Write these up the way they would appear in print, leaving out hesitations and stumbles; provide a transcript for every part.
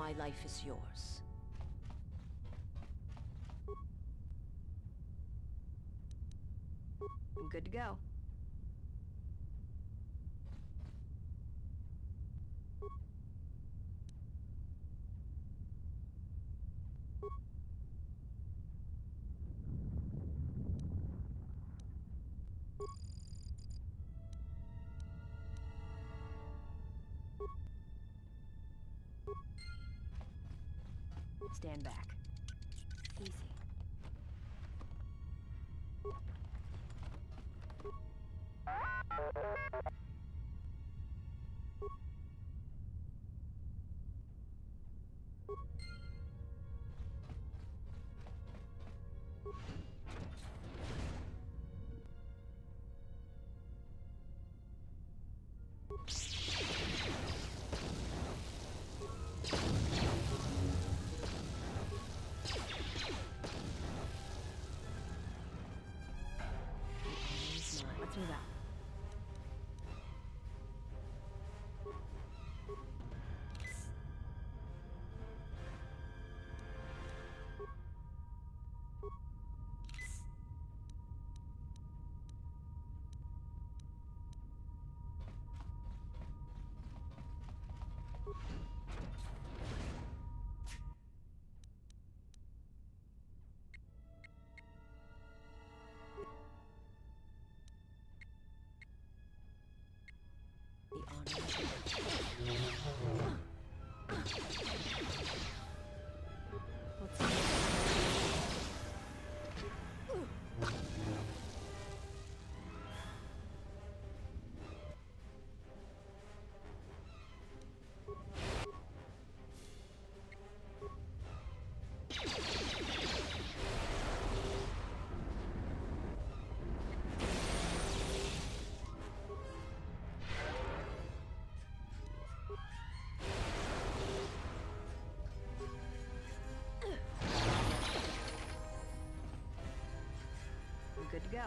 My life is yours. I'm good to go. Stand back. Easy. Let's move out. The honor Let's see. I'm good to go.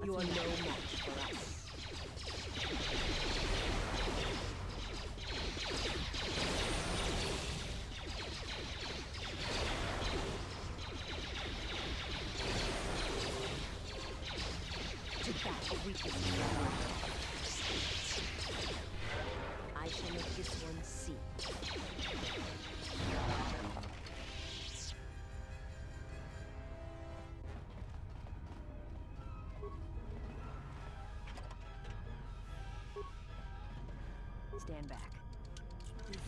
You are no match for us. To battle weakness. I shall make this one see. Stand back. Easy.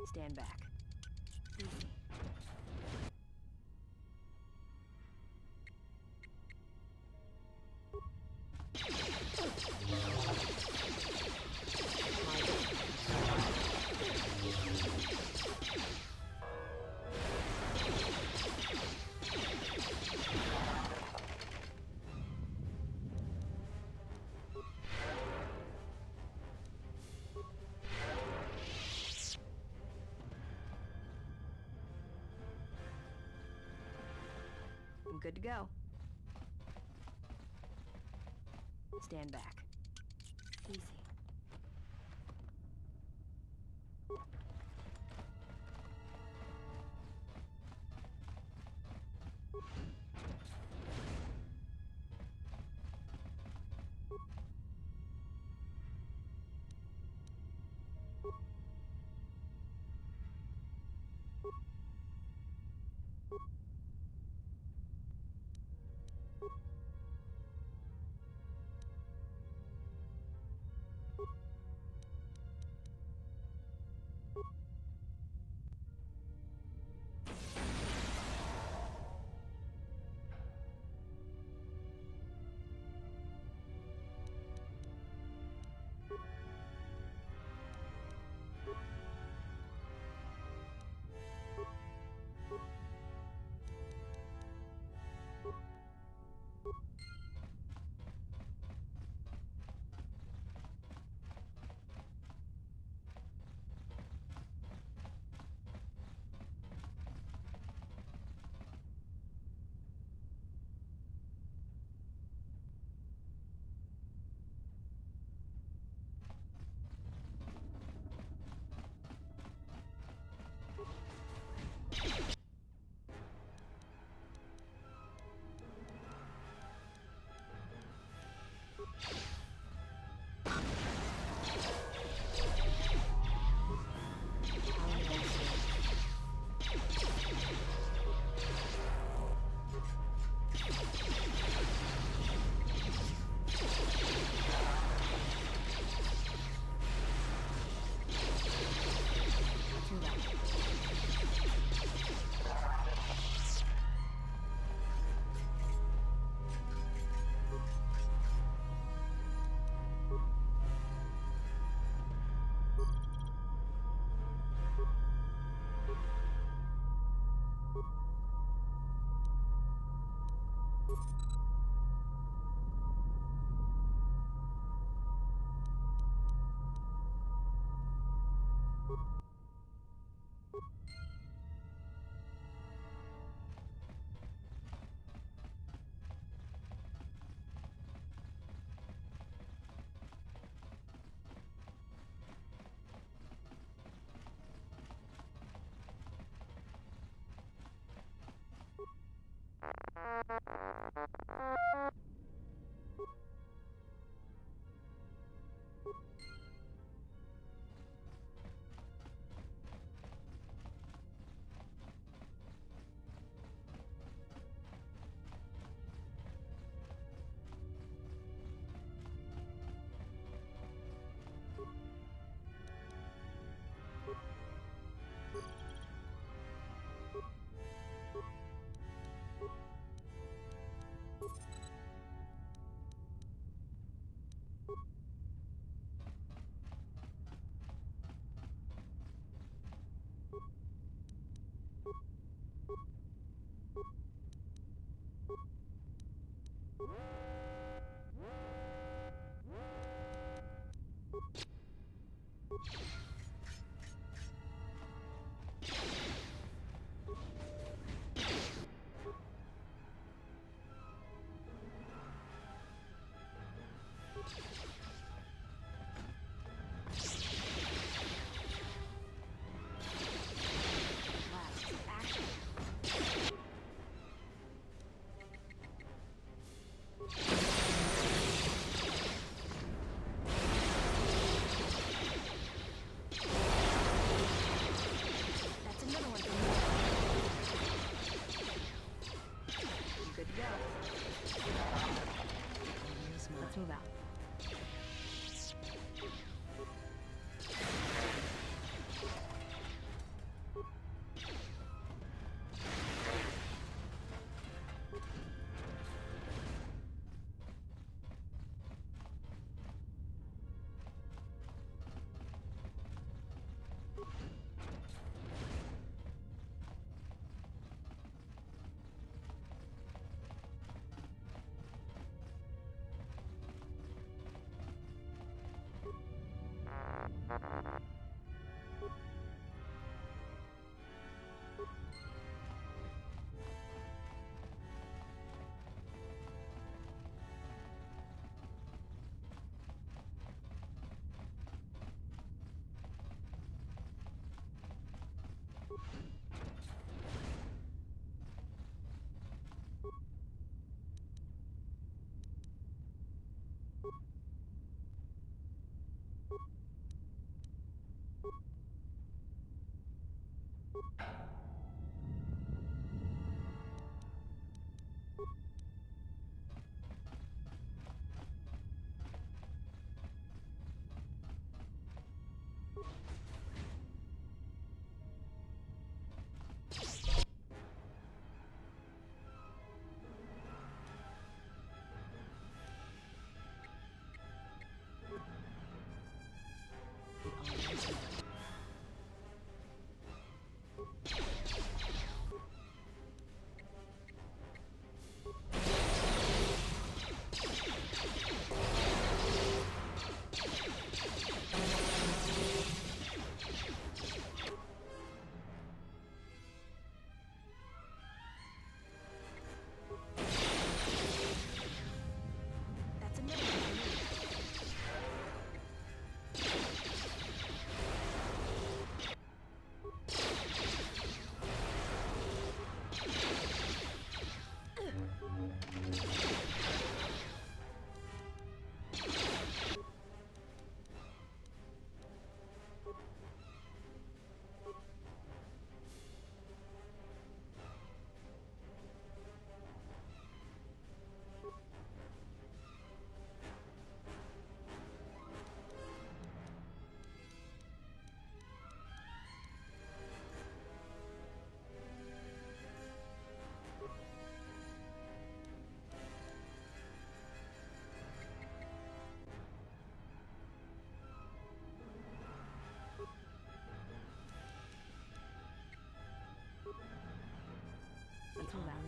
Stand back. Easy. good to go. Stand back. Easy.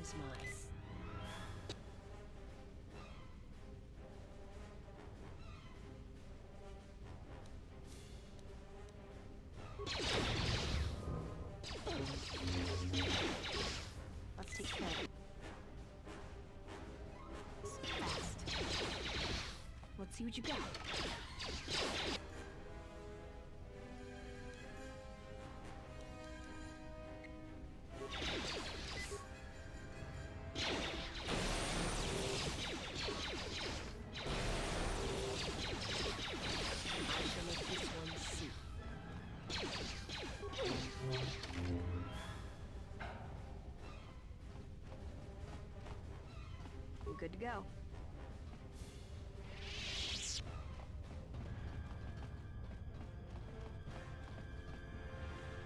is mine. Let's take care of it. Fast. Let's see what you got. I shall make this one see. We're good to go.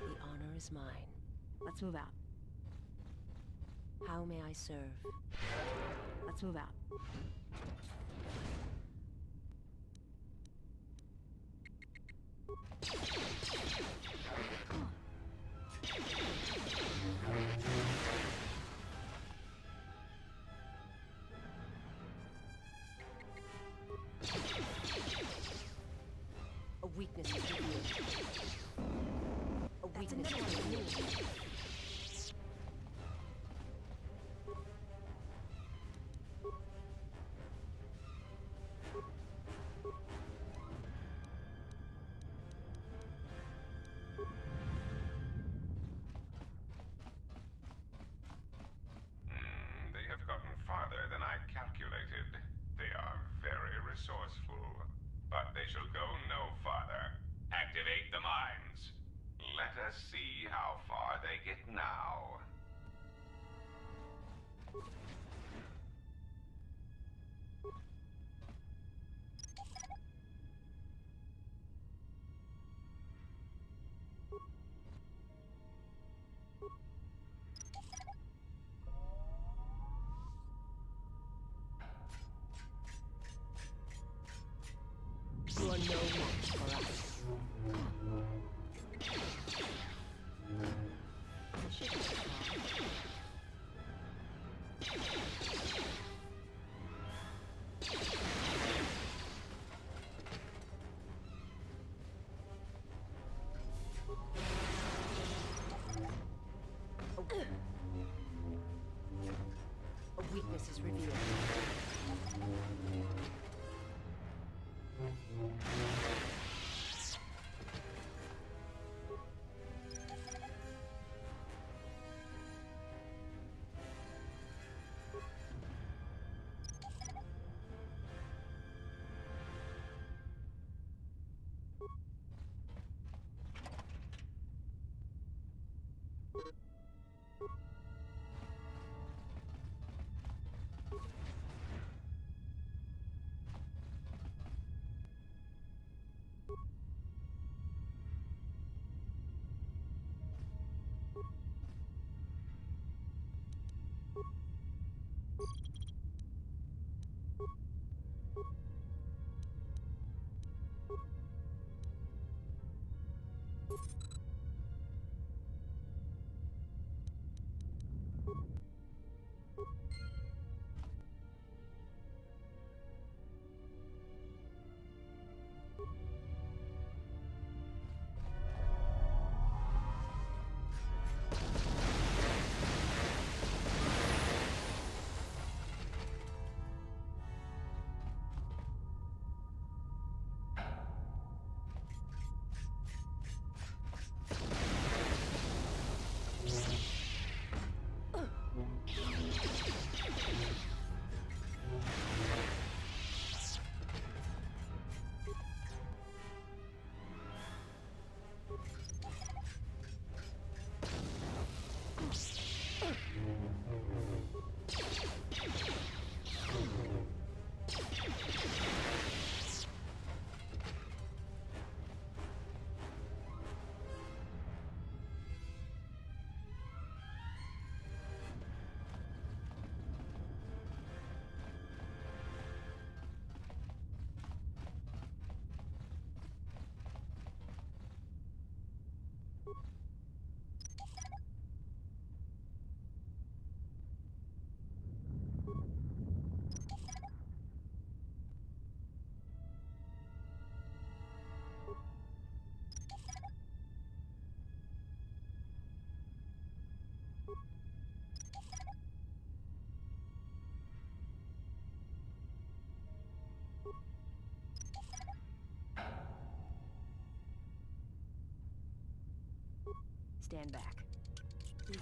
The honor is mine. Let's move out. How may I serve? Let's move out. A weakness is revealed. A weakness is revealed. They have gotten farther than I calculated. They are very resourceful. But they shall go no farther. Activate the mines. Let us see how far they get now. You are no match for us. It should be fine. A weakness is revealed. Stand back. Easy.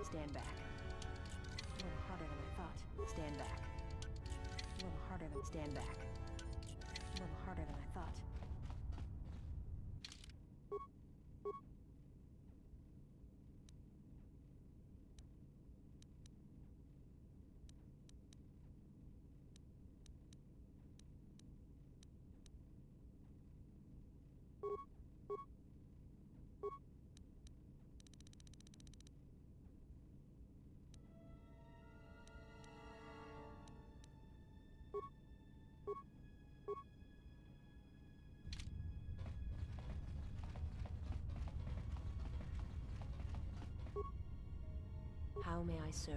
Stand back. A little harder than I thought. Stand back. A little harder than stand back. A little harder than I thought. How may I serve?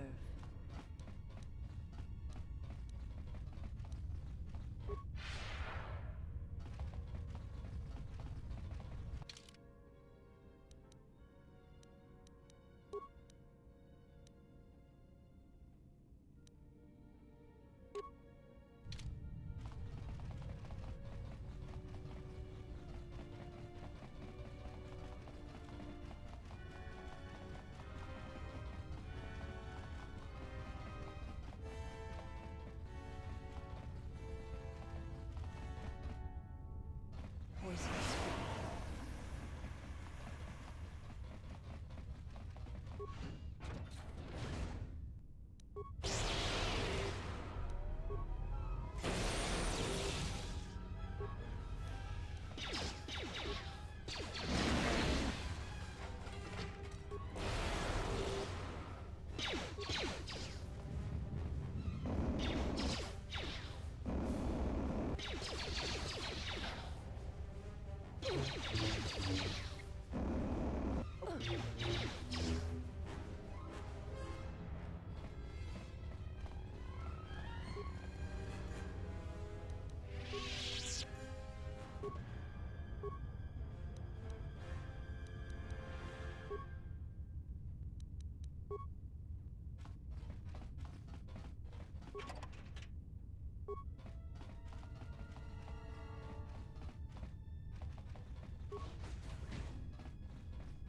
Voices.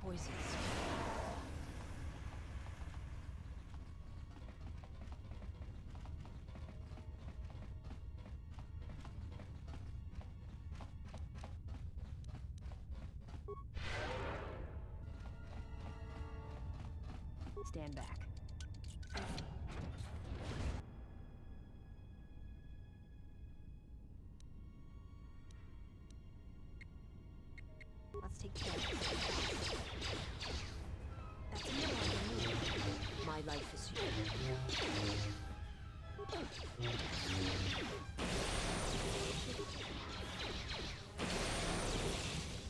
Voices. Stand back. Let's take care of this. That's more than me. My life is yours.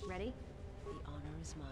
Ready? The honor is mine.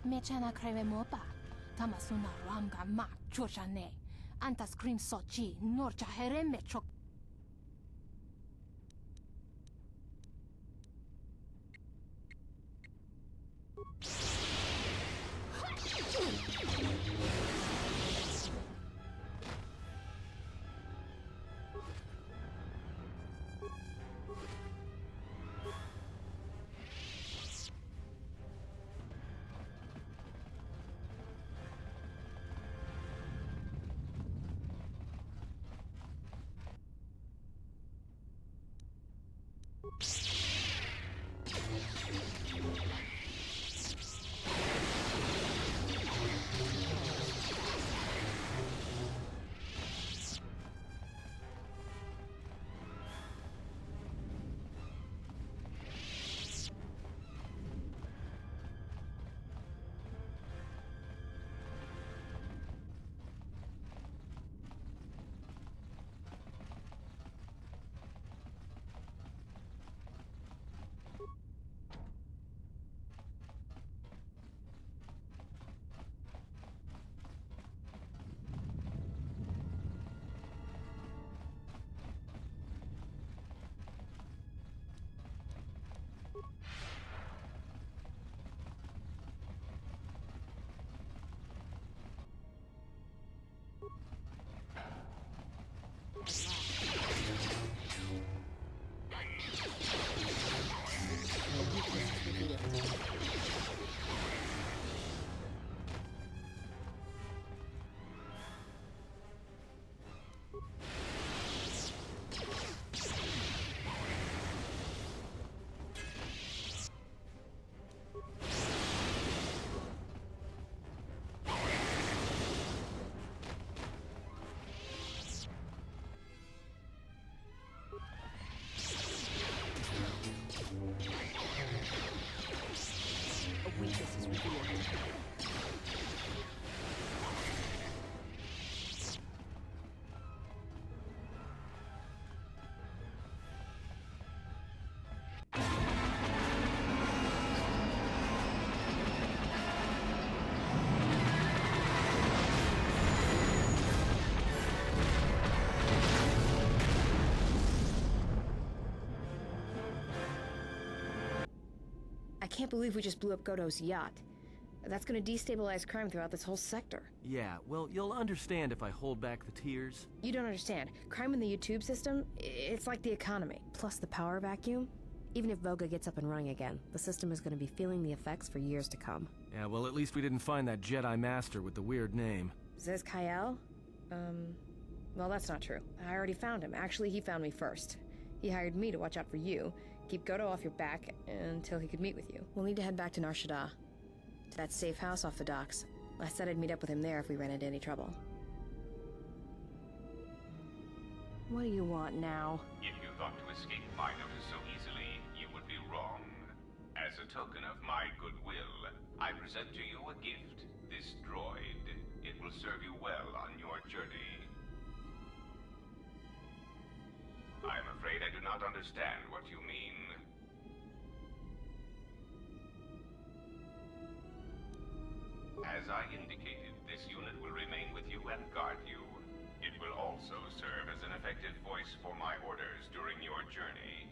Mechana creve mopa. Tamasuna ramga mak churchane. Anta scream sochi norcha hereme chok. A weakness is revealed. I can't believe we just blew up Goto's yacht. That's gonna destabilize crime throughout this whole sector. Yeah, well, you'll understand if I hold back the tears. You don't understand. Crime in the YouTube system, it's like the economy. Plus the power vacuum. Even if Voga gets up and running again, the system is gonna be feeling the effects for years to come. Yeah, well, at least we didn't find that Jedi Master with the weird name. Says Kyle? Well, that's not true. I already found him. Actually, he found me first. He hired me to watch out for you, keep Goto off your back until he could meet with you. We'll need to head back to Nar Shaddaa, to that safe house off the docks. I said I'd meet up with him there if we ran into any trouble. What do you want now? If you thought to escape my notice so easily, you would be wrong. As a token of my goodwill, I present to you a gift. This droid. It will serve you well on your journey. I'm afraid I do not understand what you mean. As I indicated, this unit will remain with you and guard you. It will also serve as an effective voice for my orders during your journey.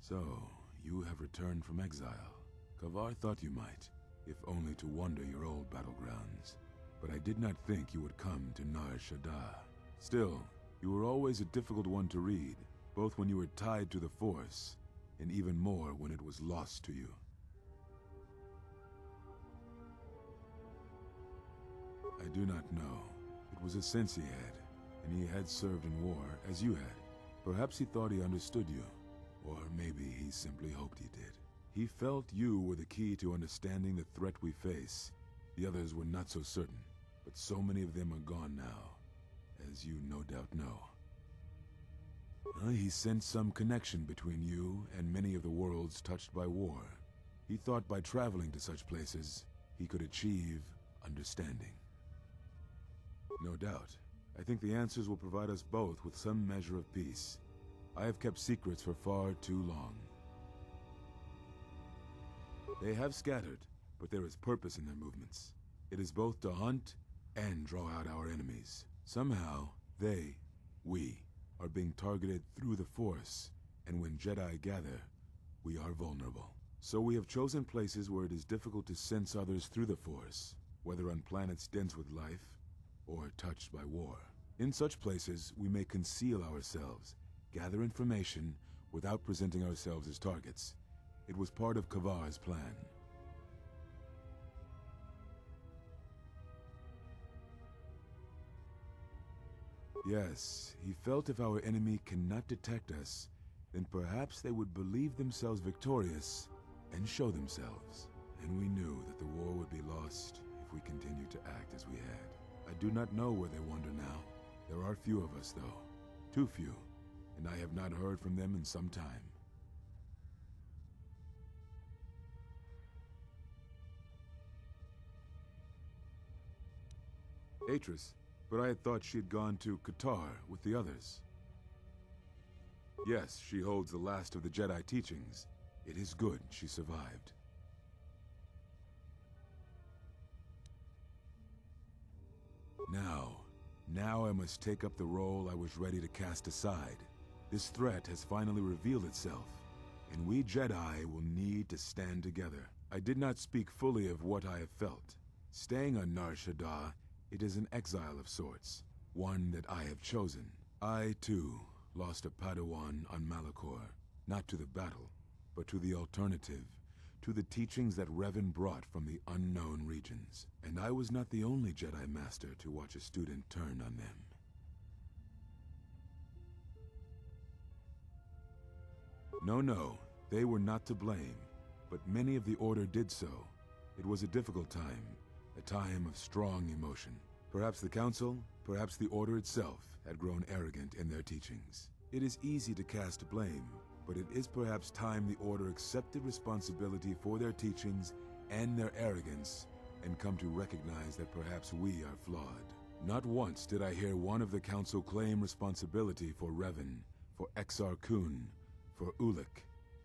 So, you have returned from exile. Kavar thought you might, if only to wander your old battlegrounds. But I did not think you would come to Nar Shaddaa. Still, you were always a difficult one to read, both when you were tied to the Force, and even more when it was lost to you. I do not know. It was a sense he had, and he had served in war, as you had. Perhaps he thought he understood you, Or maybe he simply hoped he did. He felt you were the key to understanding the threat we face. The others were not so certain, but so many of them are gone now, as you no doubt know. He sensed some connection between you and many of the worlds touched by war. He thought by traveling to such places, he could achieve understanding. No doubt. I think the answers will provide us both with some measure of peace. I have kept secrets for far too long. They have scattered, but there is purpose in their movements. It is both to hunt and draw out our enemies. Somehow, we, are being targeted through the Force, and when Jedi gather, we are vulnerable. So we have chosen places where it is difficult to sense others through the Force, whether on planets dense with life, or touched by war. In such places, we may conceal ourselves, gather information, without presenting ourselves as targets. It was part of KOTOR's plan. Yes, he felt if our enemy cannot detect us, then perhaps they would believe themselves victorious and show themselves. And we knew that the war would be lost if we continued to act as we had. I do not know where they wander now. There are few of us, though. Too few, and I have not heard from them in some time. Atris, but I had thought she had gone to KOTOR with the others. Yes, she holds the last of the Jedi teachings. It is good she survived. Now I must take up the role I was ready to cast aside. This threat has finally revealed itself, and we Jedi will need to stand together. I did not speak fully of what I have felt. Staying on Nar Shaddaa, it is an exile of sorts, one that I have chosen. I, too, lost a Padawan on Malachor, not to the battle, but to the alternative, to the teachings that Revan brought from the unknown regions. And I was not the only Jedi Master to watch a student turn on them. No, they were not to blame, but many of the Order did so. It was a difficult time, a time of strong emotion. Perhaps the Council, perhaps the Order itself, had grown arrogant in their teachings. It is easy to cast blame, but it is perhaps time the Order accepted responsibility for their teachings and their arrogance, and come to recognize that perhaps we are flawed. Not once did I hear one of the Council claim responsibility for Revan, for Exar Kun, for Ulic,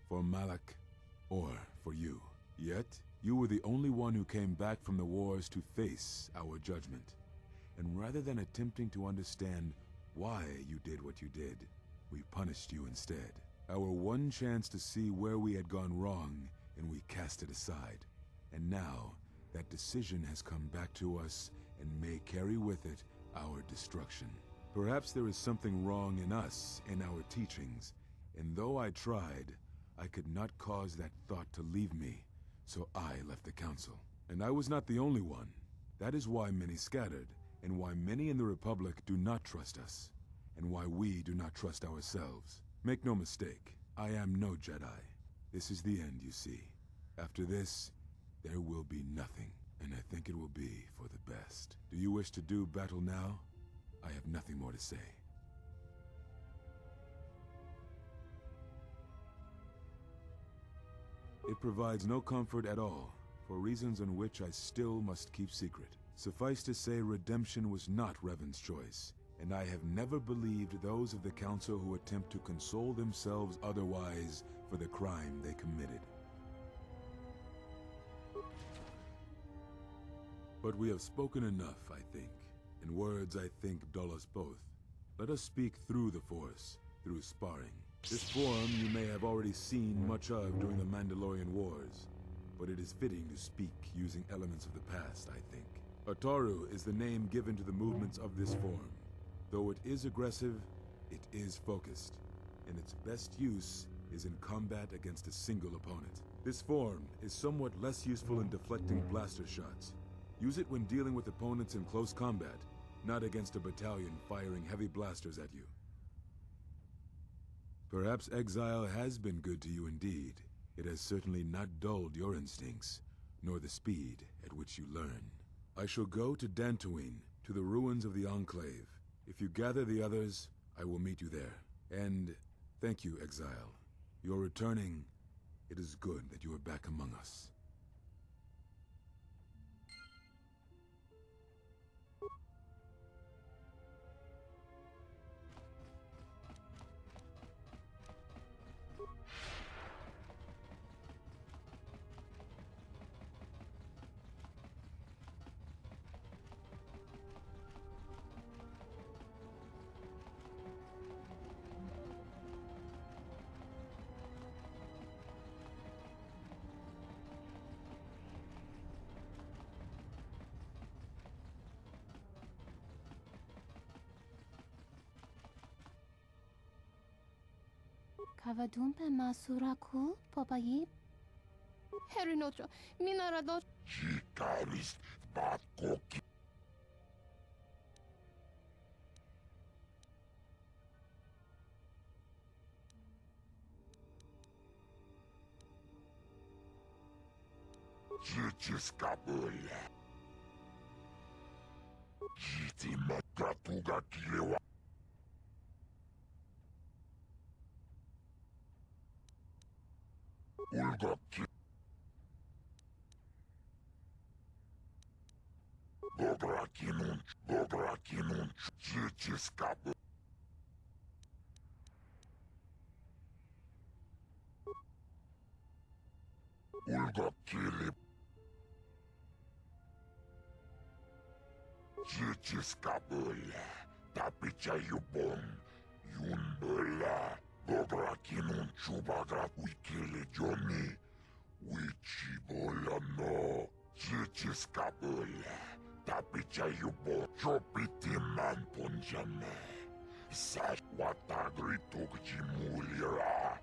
for Malak, or for you. Yet, you were the only one who came back from the wars to face our judgment. And rather than attempting to understand why you did what you did, we punished you instead. Our one chance to see where we had gone wrong, and we cast it aside. And now, that decision has come back to us and may carry with it our destruction. Perhaps there is something wrong in us and our teachings, and though I tried, I could not cause that thought to leave me, so I left the Council. And I was not the only one. That is why many scattered, and why many in the Republic do not trust us, and why we do not trust ourselves. Make no mistake, I am no Jedi. This is the end, you see. After this, there will be nothing, and I think it will be for the best. Do you wish to do battle now? I have nothing more to say. It provides no comfort at all, for reasons on which I still must keep secret. Suffice to say, redemption was not Revan's choice, and I have never believed those of the Council who attempt to console themselves otherwise for the crime they committed. But we have spoken enough, I think, and words I think dull us both. Let us speak through the Force, through sparring. This form you may have already seen much of during the Mandalorian Wars, but it is fitting to speak using elements of the past, I think. Ataru is the name given to the movements of this form. Though it is aggressive, it is focused, and its best use is in combat against a single opponent. This form is somewhat less useful in deflecting blaster shots. Use it when dealing with opponents in close combat, not against a battalion firing heavy blasters at you. Perhaps exile has been good to you indeed. It has certainly not dulled your instincts, nor the speed at which you learn. I shall go to Dantooine, to the ruins of the Enclave. If you gather the others, I will meet you there. And thank you, exile. You're returning. It is good that you are back among us. Kavadumpe masuraku, popayi. Herinocho, minarado. Hikaris batkoki. Jichiskabula. Jiti makatuga kilewa. Ulgoki. Gobrakinun, Jichiskabu. Ulgokili. Jichiskabula. Tapicha yubon. Yunbula. Gobrakinun chubagra wikili Johnny. Wichibola no. Jichiskabula. Tapicha yubo. Chopiti man ponjame. Sash watagri tukjimulira.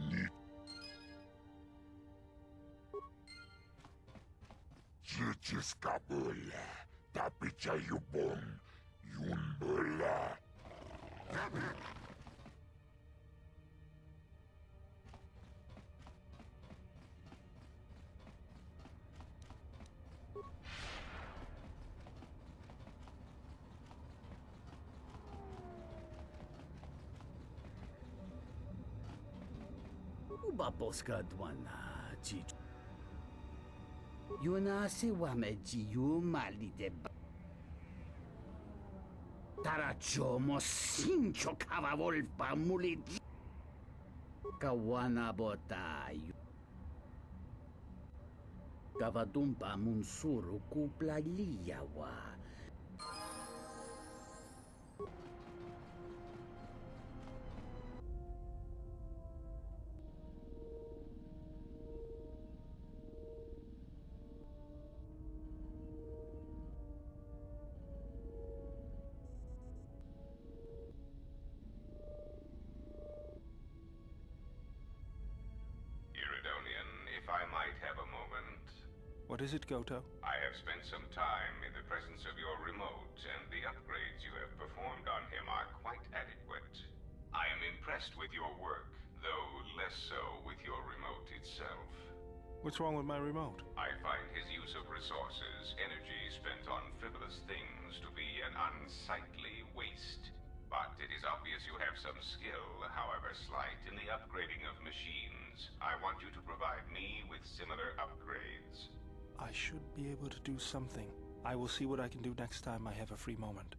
Ni. Jichiskabula. Tapicha yubon. Yunbula. Ubaposka dwana ji. Yuna si wameji yu mali de ba. Tarachomo sincho kava volpa muliti. Kawana botayu. Kavadumpa munsuru kupla liyawa. If I might have a moment. What is it, Goto? I have spent some time in the presence of your remote, and the upgrades you have performed on him are quite adequate. I am impressed with your work, though less so with your remote itself. What's wrong with my remote? I find his use of resources, energy spent on frivolous things, to be an unsightly waste. But it is obvious you have some skill, however slight, in the upgrading of machines. I want you to provide me with similar upgrades. I should be able to do something. I will see what I can do next time I have a free moment.